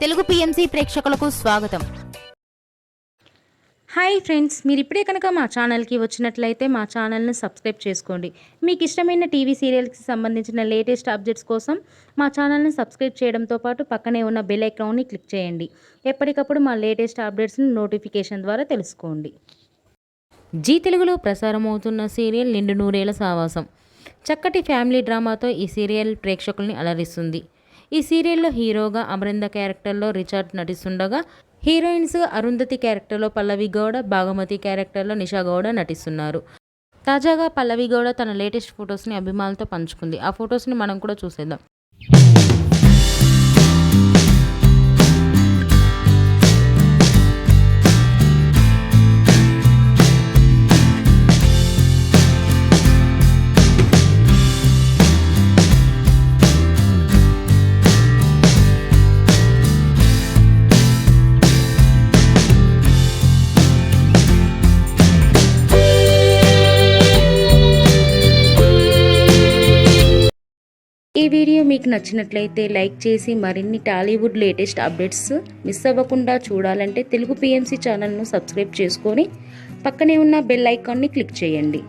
Telugu PMC ప్రేక్షకులకు స్వాగతం. Hi friends, మీరు ఇప్పుడే కనుక మా ఛానల్కి వచ్చినట్లయితే మా ఛానల్ని సబ్స్క్రైబ్ చేసుకోండి. మీకు ఇష్టమైన టీవీ సీరియల్స్కి సంబంధించిన లేటెస్ట్ అప్డేట్స్ కోసం మా ఛానల్ని సబ్స్క్రైబ్ చేయడంతో పాటు పక్కనే ఉన్న బెల్ ఐకాన్ని క్లిక్ చేయండి. ఎప్పటికప్పుడు మా లేటెస్ట్ అప్డేట్స్ని నోటిఫికేషన్ ద్వారా తెలుసుకోండి. జీ తెలుగులో ప్రసారమవుతున్న సీరియల్ నిండు నూరేళ్ల సావాసం. చక్కటి ఫ్యామిలీ డ్రామాతో ఈ సీరియల్ ప్రేక్షకుల్ని అలరిస్తుంది. ఈ సీరియల్లో హీరోగా అమరింద క్యారెక్టర్లో రిచర్డ్ నటిస్తుండగా, హీరోయిన్స్ అరుంధతి క్యారెక్టర్లో పల్లవి గౌడ, భాగమతి క్యారెక్టర్లో నిషా గౌడ నటిస్తున్నారు. తాజాగా పల్లవి గౌడ తన లేటెస్ట్ ఫొటోస్ని అభిమానులతో పంచుకుంది. ఆ ఫొటోస్ని మనం కూడా చూసేద్దాం. ఈ వీడియో మీకు నచ్చినట్లయితే లైక్ చేసి మరిన్ని టాలీవుడ్ లేటెస్ట్ అప్డేట్స్ మిస్ అవ్వకుండా చూడాలంటే తెలుగు పిఎంసి ఛానల్ను సబ్స్క్రైబ్ చేసుకొని పక్కనే ఉన్న బెల్ ఐకాన్ని క్లిక్ చేయండి.